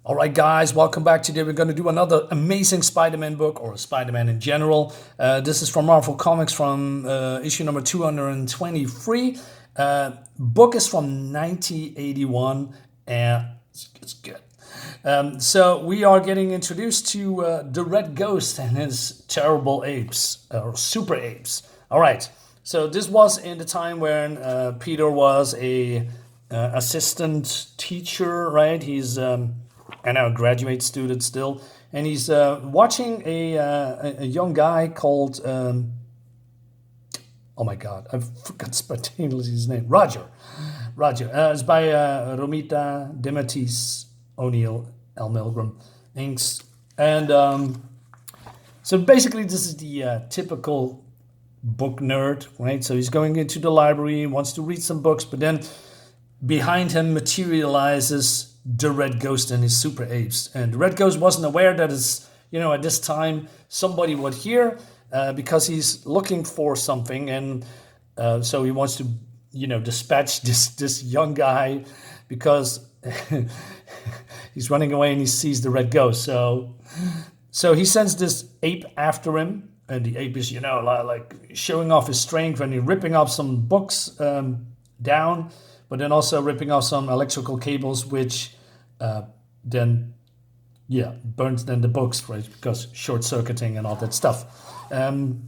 All right, guys, welcome back. Today we're going to do another amazing Spider-Man book, or Spider-Man in general. This is from Marvel Comics from issue number 223. Book is from 1981, and it's good. So we are getting introduced to the Red Ghost and his terrible apes, or Super Apes. All right, so this was in the time when Peter was a assistant teacher, right? He's and a graduate student still, and he's watching a young guy called oh my god, I forgot spontaneously his name. Roger. It's by Romita, DeMatteis, O'Neil, L. Milgrom, inks, and so basically this is the typical book nerd, right? So he's going into the library, wants to read some books, but then behind him materializes the Red Ghost and his Super Apes. And the Red Ghost wasn't aware that it's, at this time somebody would hear because he's looking for something. And so he wants to, dispatch this young guy because he's running away and he sees the Red Ghost. So he sends this ape after him. And the ape is, like showing off his strength and he's ripping up some books down, but then also ripping off some electrical cables, which then burns then the books, right? Because short circuiting and all that stuff. And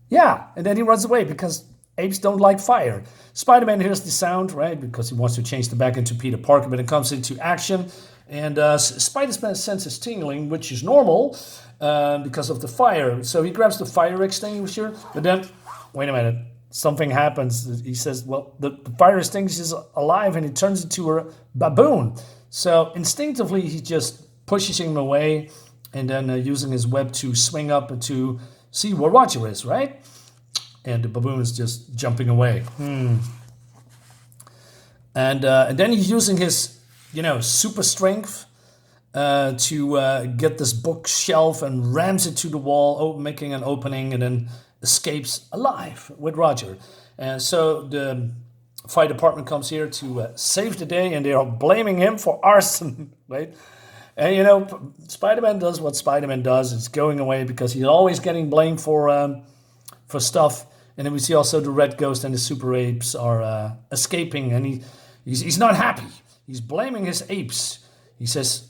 then he runs away because apes don't like fire. Spider-Man hears the sound, right? Because he wants to change the back into Peter Parker, but it comes into action. And Spider-Man senses tingling, which is normal because of the fire. So he grabs the fire extinguisher, but then, wait a minute. Something happens. He says, well, the fire extinguisher is alive, and it turns into a baboon. So instinctively, he just pushes him away and then using his web to swing up and to see where Roger is, right? And the baboon is just jumping away. And then he's using his, super strength to get this bookshelf and rams it to the wall, making an opening, and then escapes alive with Roger. And so the fire department comes here to save the day, and they are blaming him for arson, right? And Spider-Man does what Spider-Man does. It's going away because he's always getting blamed for stuff. And then we see also the Red Ghost and the Super Apes are escaping, and he's not happy. He's blaming his apes. He says,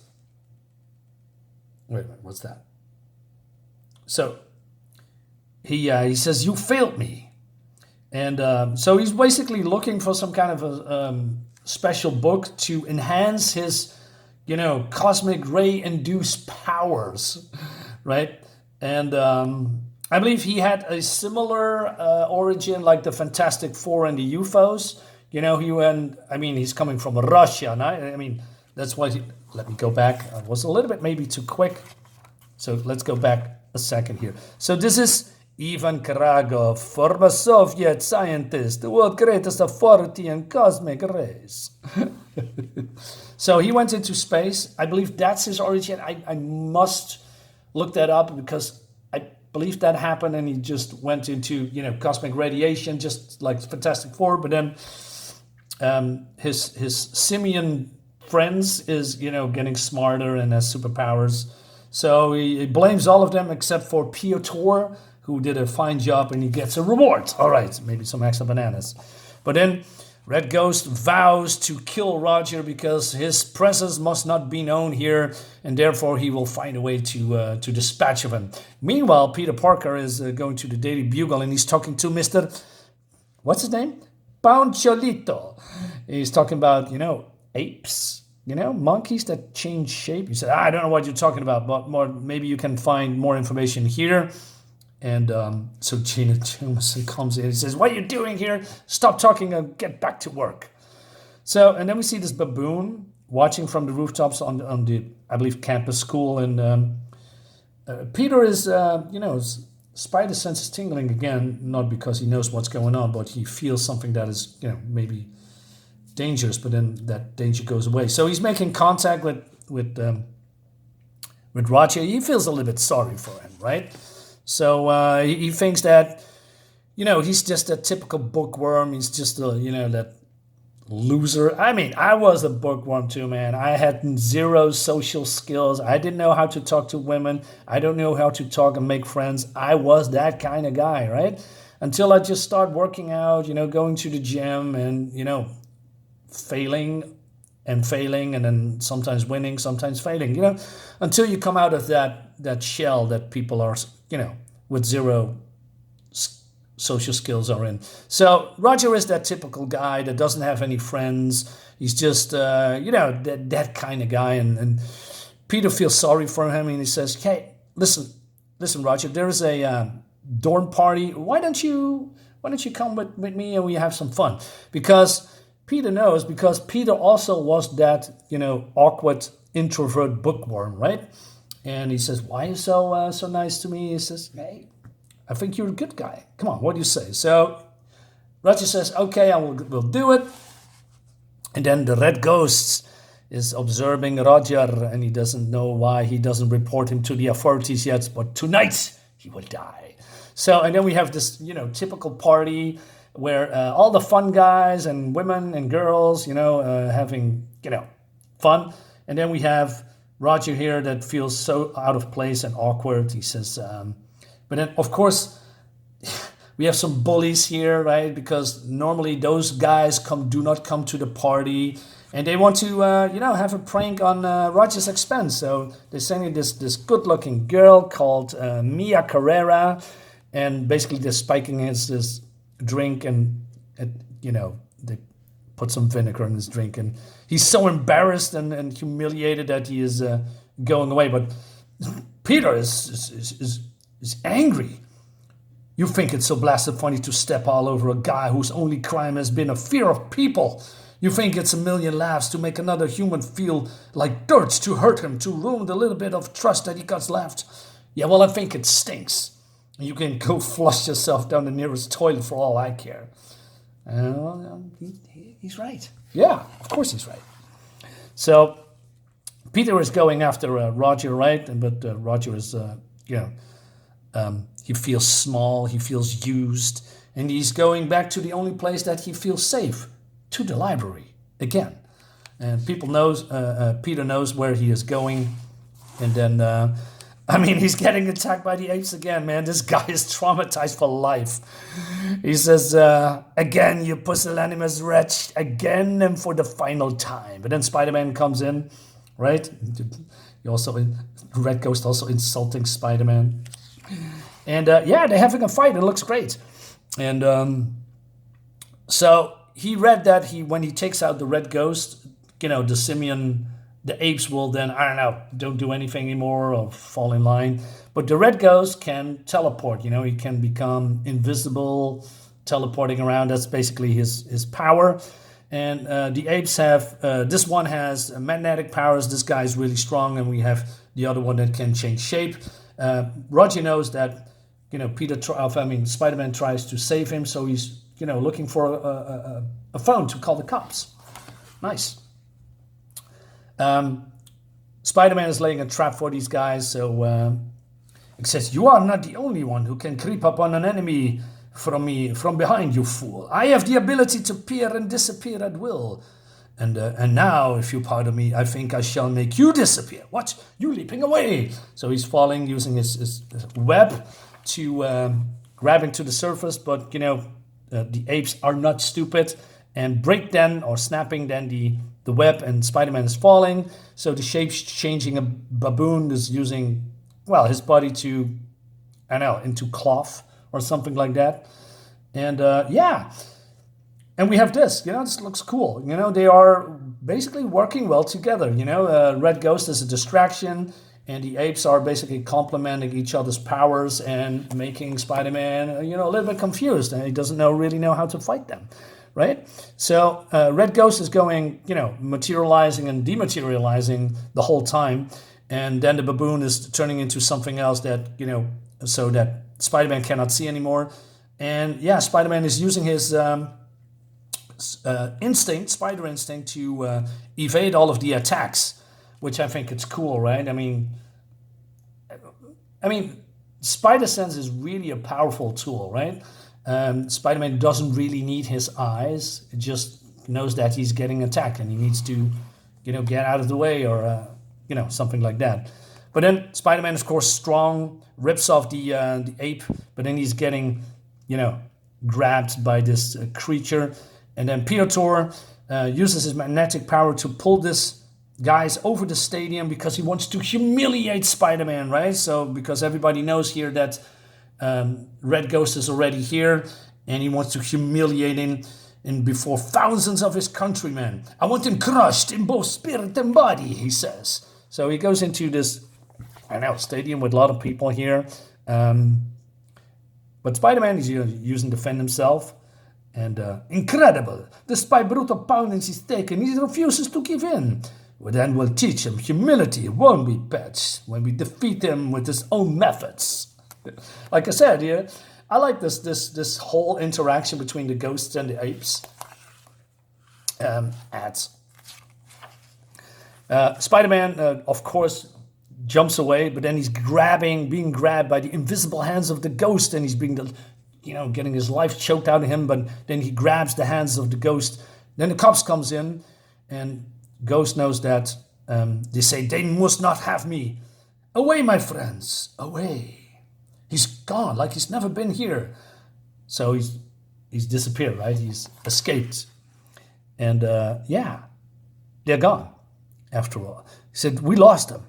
wait a minute, what's that? So he says, you failed me. And so he's basically looking for some kind of a special book to enhance his, cosmic ray-induced powers, right? And I believe he had a similar origin like the Fantastic Four and the UFOs. He's coming from Russia. And that's why let me go back. I was a little bit maybe too quick. So let's go back a second here. So this is Ivan Karagov, former Soviet scientist, the world's greatest authority in cosmic rays. So he went into space. I believe that's his origin. I must look that up because I believe that happened and he just went into, cosmic radiation, just like Fantastic Four. But then his simian friends is, getting smarter and has superpowers. So he blames all of them except for Piotr, who did a fine job, and he gets a reward. All right, maybe some extra bananas. But then Red Ghost vows to kill Roger because his presence must not be known here, and therefore he will find a way to dispatch of him. Meanwhile, Peter Parker is going to the Daily Bugle, and he's talking to Mr. What's his name? Pancholito. He's talking about, apes. Monkeys that change shape. He said, I don't know what you're talking about, but maybe you can find more information here. And so Jonah Jameson comes in and says, what are you doing here? Stop talking and get back to work. So, and then we see this baboon watching from the rooftops on the, I believe, campus school. And Peter is, spider sense is tingling again, not because he knows what's going on, but he feels something that is, maybe dangerous, but then that danger goes away. So he's making contact with Roger. He feels a little bit sorry for him, right? So he thinks that, he's just a typical bookworm. He's just, that loser. I mean, I was a bookworm too, man. I had zero social skills. I didn't know how to talk to women. I don't know how to talk and make friends. I was that kind of guy, right? Until I just start working out, going to the gym and, failing and failing and then sometimes winning, sometimes failing, until you come out of that shell that people are, with zero social skills are in. So Roger is that typical guy that doesn't have any friends. He's just, that kind of guy. And Peter feels sorry for him and he says, hey, listen, Roger, there is a dorm party. Why don't you come with me and we have some fun? Because Peter also was that, awkward introvert bookworm, right? And he says, why are you so nice to me? He says, hey, I think you're a good guy. Come on, what do you say? So Roger says, okay, we'll do it. And then the Red Ghost is observing Roger and he doesn't know why he doesn't report him to the authorities yet, but tonight he will die. So, and then we have this, typical party where all the fun guys and women and girls, having, fun. And then we have Roger here that feels so out of place and awkward. He says, but then, of course, we have some bullies here, right? Because normally those guys do not come to the party. And they want to, have a prank on Roger's expense. So they're sending this good-looking girl called Mia Carrera. And basically they're spiking his drink and, they put some vinegar in his drink. And he's so embarrassed and humiliated that he is going away. But Peter is angry. You think it's so blasted funny to step all over a guy whose only crime has been a fear of people. You think it's a million laughs to make another human feel like dirt, to hurt him, to ruin the little bit of trust that he got left. Yeah, well, I think it stinks. You can go flush yourself down the nearest toilet for all I care. He's right. Yeah, of course he's right. So Peter is going after Roger, right? But Roger is, he feels small, he feels used, and he's going back to the only place that he feels safe, to the library again. And Peter knows where he is going, and then he's getting attacked by the apes again, man. This guy is traumatized for life. He says, again, you pusillanimous wretch, again and for the final time. But then Spider-Man comes in, right? Red Ghost also insulting Spider-Man. And they're having a fight. It looks great. And so he read that when he takes out the Red Ghost, the simian, the apes will then, don't do anything anymore or fall in line. But the Red Ghost can teleport. He can become invisible, teleporting around. That's basically his power. And the apes have, this one has magnetic powers. This guy is really strong. And we have the other one that can change shape. Roger knows that, Spider-Man tries to save him. So he's, looking for a phone to call the cops. Nice. Spider-Man is laying a trap for these guys. So it says, you are not the only one who can creep up on an enemy from behind, you fool. I have the ability to appear and disappear at will. And now, if you pardon me, I think I shall make you disappear. What? You leaping away. So he's falling, using his web to grab into the surface. But, the apes are not stupid and break then, or snapping then the web, and Spider-Man is falling. So the shape-changing baboon is using, his body to, into cloth or something like that. And and we have this, this looks cool. They are basically working well together. Red Ghost is a distraction, and the apes are basically complementing each other's powers and making Spider-Man, a little bit confused, and he doesn't really know how to fight them, right? So Red Ghost is going, materializing and dematerializing the whole time, and then the baboon is turning into something else that, so that Spider-Man cannot see anymore. And Spider-Man is using his spider instinct to evade all of the attacks, which I think it's cool, right? I mean, Spider Sense is really a powerful tool, right? Spider-Man doesn't really need his eyes. It just knows that he's getting attacked and he needs to, get out of the way or, something like that. But then Spider-Man, of course, strong, rips off the ape, but then he's getting, grabbed by this creature. And then Peter Tor uses his magnetic power to pull this guys over the stadium because he wants to humiliate Spider-Man, right? So because everybody knows here that Red Ghost is already here and he wants to humiliate him before thousands of his countrymen. I want him crushed in both spirit and body, he says. So he goes into this, stadium with a lot of people here. But Spider-Man is using defend himself. And incredible, despite brutal poundings he's taken, he refuses to give in. Well, then we'll teach him humility, won't we, Patch? When we defeat him with his own methods. Like I said, yeah, I like this whole interaction between the ghosts and the apes. Spider-Man, of course, jumps away, but then he's being grabbed by the invisible hands of the ghost, and he's being getting his life choked out of him, but then he grabs the hands of the ghost. Then the cops comes in, and Ghost knows that they say, they must not have me. Away, my friends, away. He's gone, like he's never been here. So he's disappeared, right? He's escaped. And they're gone, after all. He said, we lost them.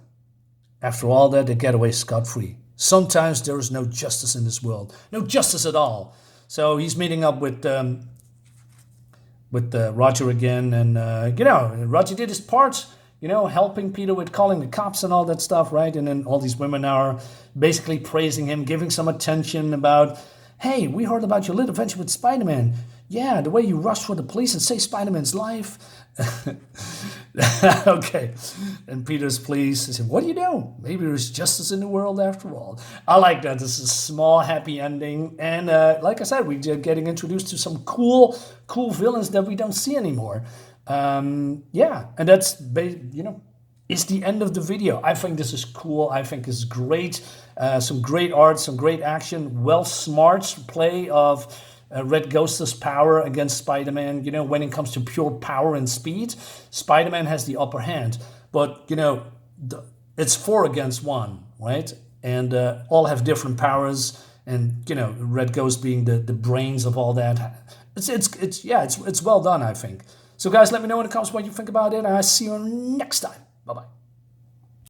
After all that, they get away scot-free. Sometimes there is no justice in this world. No justice at all. So he's meeting up with Roger again. And, Roger did his part, helping Peter with calling the cops and all that stuff, right? And then all these women are basically praising him, giving some attention about, hey, we heard about your little adventure with Spider-Man. Yeah, the way you rushed for the police and saved Spider-Man's life. Okay. And Peter's pleased. He said, what do you know? Maybe there's justice in the world after all. I like that. This is a small, happy ending. And like I said, we're getting introduced to some cool villains that we don't see anymore. And that's, is the end of the video. I think this is cool. I think it's great. Some great art, some great action, smart play of Red Ghost's power against Spider-Man. When it comes to pure power and speed, Spider-Man has the upper hand. But, it's 4 against 1, right? And all have different powers. And, Red Ghost being the brains of all that. It's well done, I think. So, guys, let me know in the comments what you think about it. And I'll see you next time. Bye-bye.